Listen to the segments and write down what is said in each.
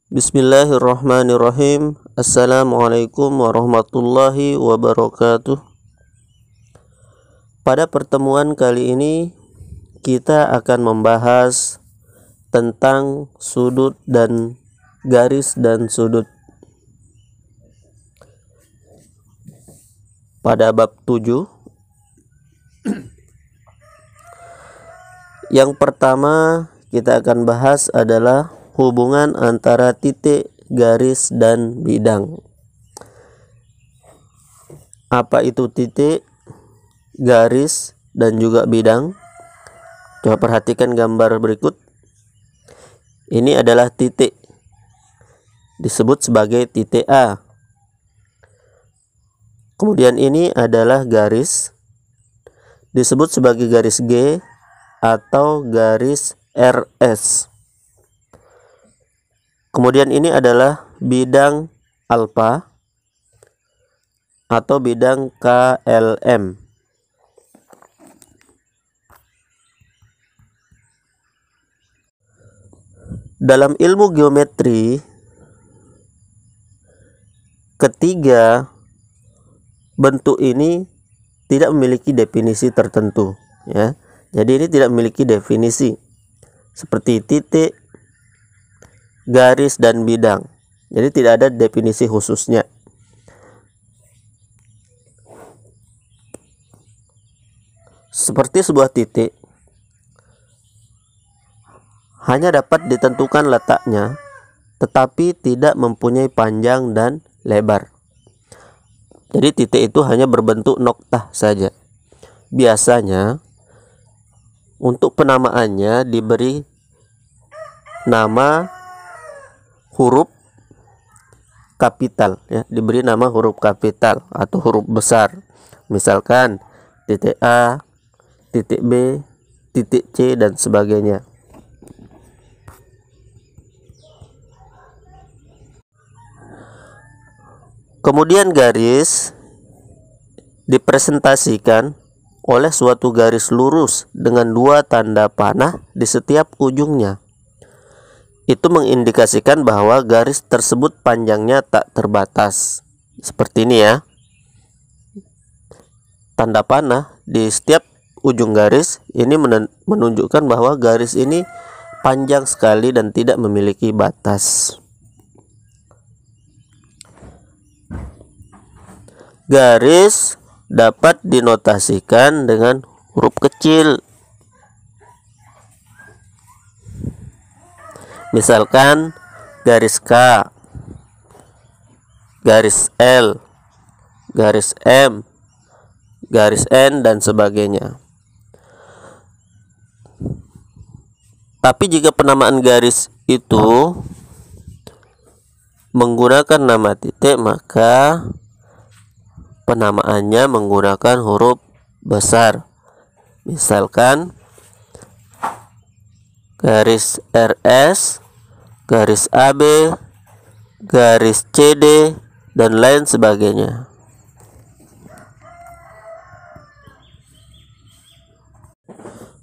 Bismillahirrahmanirrahim. Assalamualaikum warahmatullahi wabarakatuh. Pada pertemuan kali ini kita akan membahas tentang sudut dan garis dan sudut. Pada bab 7, yang pertama kita akan bahas adalah hubungan antara titik, garis, dan bidang. Apa itu titik, garis, dan juga bidang? Coba perhatikan gambar berikut. Ini adalah titik, disebut sebagai titik A. Kemudian ini adalah garis, disebut sebagai garis G atau garis RS. Kemudian ini adalah bidang alfa atau bidang KLM. Dalam ilmu geometri, ketiga bentuk ini tidak memiliki definisi tertentu, ya. Jadi ini tidak memiliki definisi seperti titik, garis, dan bidang. Jadi tidak ada definisi khususnya. Seperti sebuah titik hanya dapat ditentukan letaknya, tetapi tidak mempunyai panjang dan lebar. Jadi titik itu hanya berbentuk noktah saja. Biasanya untuk penamaannya diberi nama huruf kapital, ya, diberi nama huruf kapital atau huruf besar. Misalkan titik A, titik B, titik C, dan sebagainya. Kemudian garis dipresentasikan oleh suatu garis lurus dengan dua tanda panah di setiap ujungnya. Itu mengindikasikan bahwa garis tersebut panjangnya tak terbatas. Seperti ini, ya. Tanda panah di setiap ujung garis ini menunjukkan bahwa garis ini panjang sekali dan tidak memiliki batas. Garis dapat dinotasikan dengan huruf kecil. Misalkan garis K, garis L, garis M, garis N, dan sebagainya. Tapi jika penamaan garis itu menggunakan nama titik, maka penamaannya menggunakan huruf besar. Misalkan garis RS, garis AB, garis CD, dan lain sebagainya.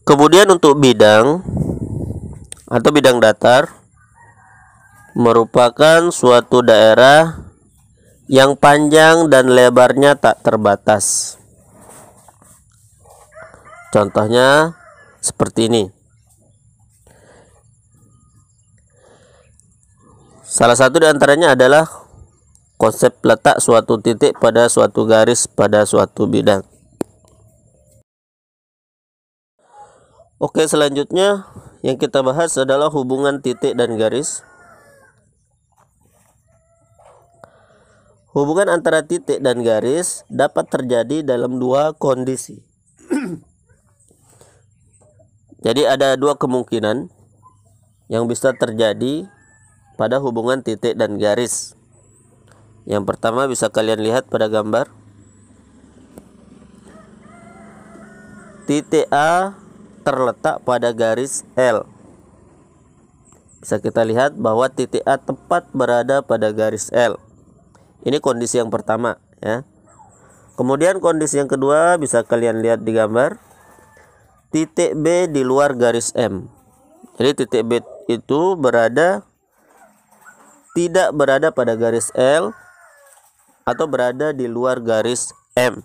Kemudian untuk bidang atau bidang datar merupakan suatu daerah yang panjang dan lebarnya tak terbatas. Contohnya seperti ini. Salah satu di antaranya adalah konsep letak suatu titik pada suatu garis pada suatu bidang. Oke, selanjutnya yang kita bahas adalah hubungan titik dan garis. Hubungan antara titik dan garis dapat terjadi dalam dua kondisi. Jadi ada dua kemungkinan yang bisa terjadi pada hubungan titik dan garis. Yang pertama bisa kalian lihat pada gambar. Titik A terletak pada garis L. Bisa kita lihat bahwa titik A tepat berada pada garis L. Ini kondisi yang pertama, ya. Kemudian kondisi yang kedua bisa kalian lihat di gambar. Titik B di luar garis M. Jadi titik B itu berada tidak berada pada garis L atau berada di luar garis M.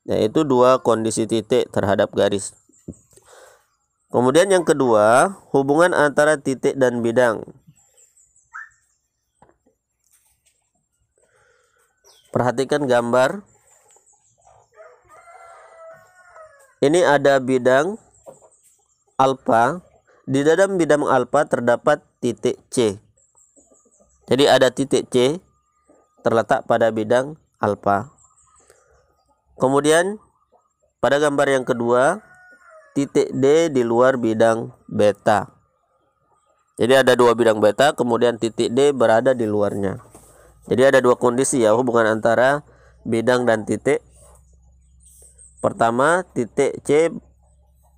Yaitu dua kondisi titik terhadap garis. Kemudian yang kedua, hubungan antara titik dan bidang. Perhatikan gambar. Ini ada bidang alfa. Di dalam bidang alfa terdapat titik C. Jadi ada titik C terletak pada bidang alfa. Kemudian pada gambar yang kedua, titik D di luar bidang beta. Jadi ada dua bidang beta, kemudian titik D berada di luarnya. Jadi ada dua kondisi ya, hubungan antara bidang dan titik. Pertama, titik C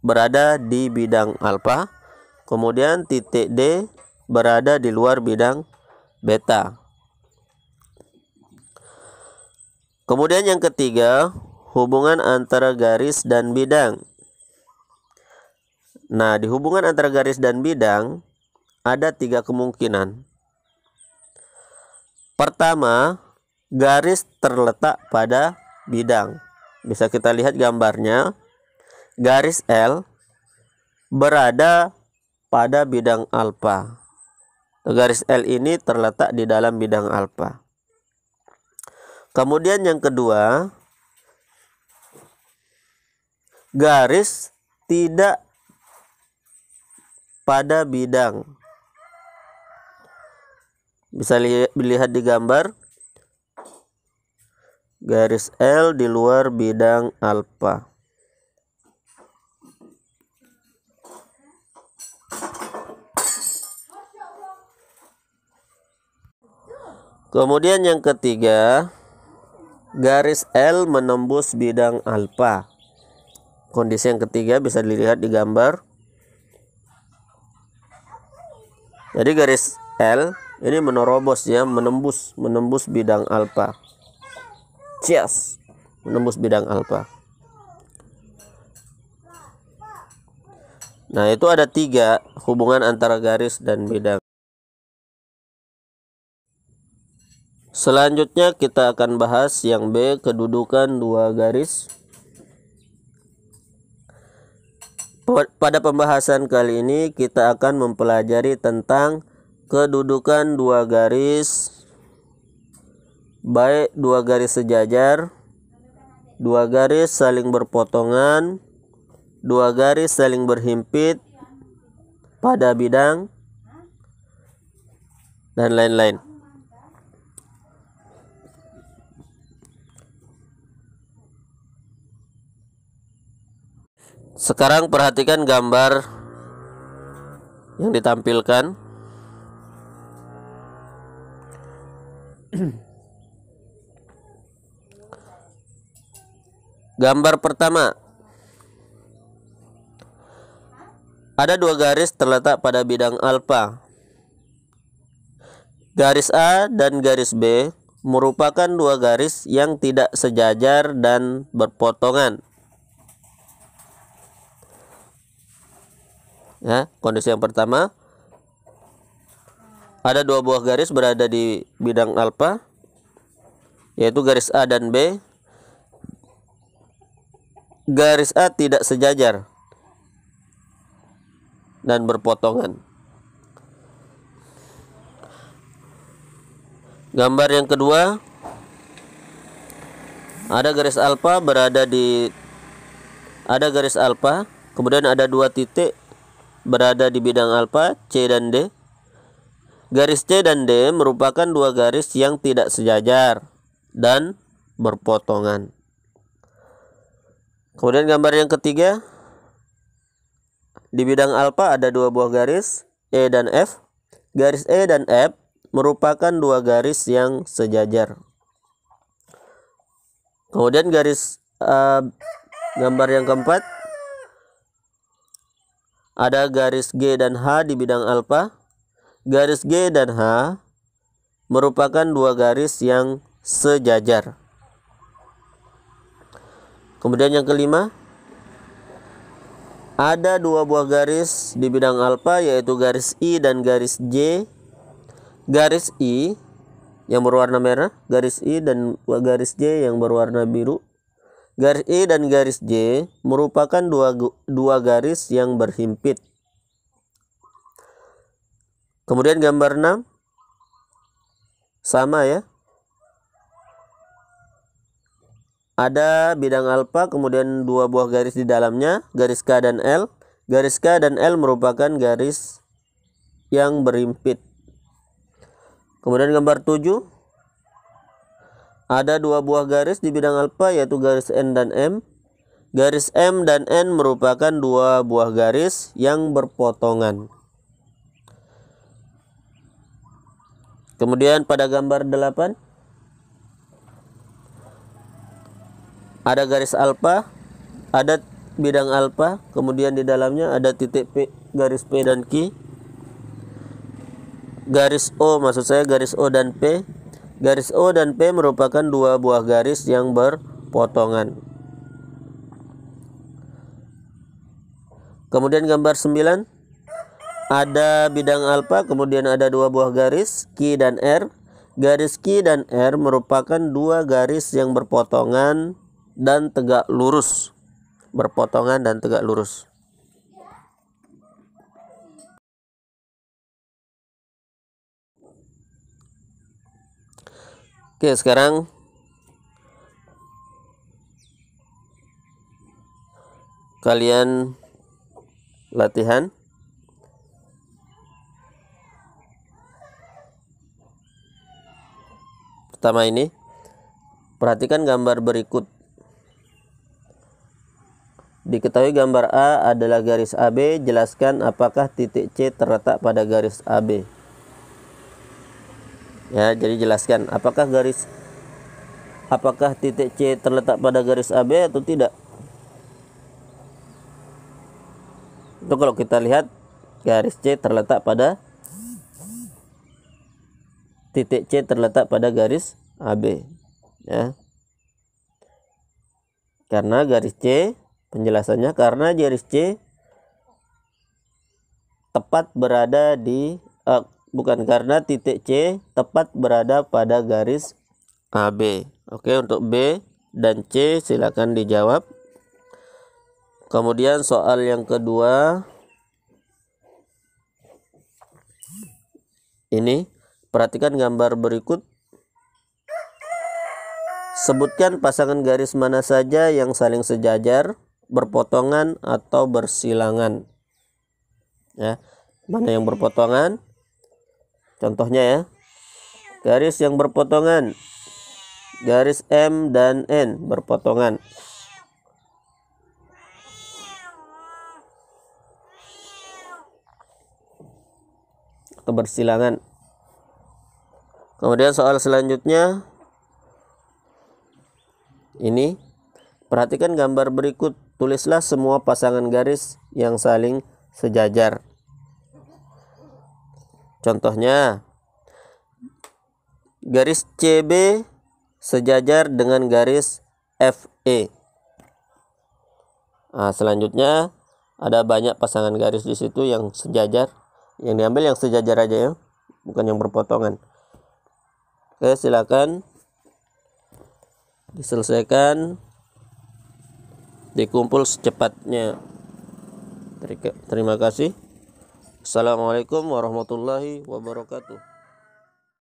berada di bidang alfa, kemudian titik D berada di luar bidang beta. Kemudian yang ketiga, hubungan antara garis dan bidang. Nah, di hubungan antara garis dan bidang ada tiga kemungkinan. Pertama, garis terletak pada bidang. Bisa kita lihat gambarnya. Garis L berada pada bidang alfa. Garis L ini terletak di dalam bidang alfa. Kemudian yang kedua, garis tidak pada bidang. Bisa dilihat di gambar, garis L di luar bidang alfa. Kemudian yang ketiga, garis L menembus bidang alfa. Kondisi yang ketiga bisa dilihat di gambar. Jadi garis L ini menerobos ya, menembus bidang alfa. Cias, menembus bidang alfa. Nah, itu ada tiga hubungan antara garis dan bidang. Selanjutnya kita akan bahas yang B, kedudukan dua garis. Pada pembahasan kali ini kita akan mempelajari tentang kedudukan dua garis, baik dua garis sejajar, dua garis saling berpotongan, dua garis saling berhimpit pada bidang, dan lain-lain. Sekarang perhatikan gambar yang ditampilkan. Gambar pertama, ada dua garis terletak pada bidang alfa. Garis A dan garis B merupakan dua garis yang tidak sejajar dan berpotongan. Ya, kondisi yang pertama, ada dua buah garis berada di bidang alfa, yaitu garis A dan B. Garis A tidak sejajar dan berpotongan. Gambar yang kedua, ada garis alfa kemudian ada dua titik berada di bidang alfa, C dan D. Garis C dan D merupakan dua garis yang tidak sejajar dan berpotongan. Kemudian gambar yang ketiga, di bidang alfa ada dua buah garis, E dan F. Garis E dan F merupakan dua garis yang sejajar. Kemudian gambar yang keempat, ada garis G dan H di bidang alfa. Garis G dan H merupakan dua garis yang sejajar. Kemudian yang kelima, ada dua buah garis di bidang alfa, yaitu garis I dan garis J. garis I yang berwarna merah, garis I dan garis J yang berwarna biru. Garis I dan garis J merupakan dua garis yang berhimpit. Kemudian gambar 6 sama ya. Ada bidang alfa, kemudian dua buah garis di dalamnya, garis K dan L. Garis K dan L merupakan garis yang berhimpit. Kemudian gambar 7, ada dua buah garis di bidang alfa, yaitu garis N dan M. Garis M dan N merupakan dua buah garis yang berpotongan. Kemudian pada gambar 8, ada garis alfa, ada bidang alfa, kemudian di dalamnya ada titik P, garis P dan Q. Garis O, maksud saya garis O dan P. Garis O dan P merupakan dua buah garis yang berpotongan. Kemudian gambar 9, ada bidang alfa, kemudian ada dua buah garis Q dan R. Garis Q dan R merupakan dua garis yang berpotongan dan tegak lurus. Berpotongan dan tegak lurus. Oke, sekarang kalian latihan. Pertama ini, perhatikan gambar berikut. Diketahui gambar A adalah garis AB, jelaskan apakah titik C terletak pada garis AB. Ya, jadi jelaskan apakah titik C terletak pada garis AB atau tidak. Itu kalau kita lihat garis C terletak pada titik C terletak pada garis AB, ya. Karena garis C, penjelasannya karena garis C tepat berada di karena titik C tepat berada pada garis AB. Oke, untuk B dan C silakan dijawab. Kemudian soal yang kedua ini, perhatikan gambar berikut. Sebutkan pasangan garis mana saja yang saling sejajar, berpotongan atau bersilangan. Ya, mana yang berpotongan? Contohnya ya, garis yang berpotongan, garis M dan N berpotongan. Atau bersilangan. Kemudian soal selanjutnya, ini, perhatikan gambar berikut, tulislah semua pasangan garis yang saling sejajar. Contohnya, garis CB sejajar dengan garis FE. Nah, selanjutnya ada banyak pasangan garis di situ yang sejajar. Yang diambil yang sejajar aja ya, bukan yang berpotongan. Oke, silakan diselesaikan, dikumpul secepatnya. Terima kasih. Assalamualaikum warahmatullahi wabarakatuh.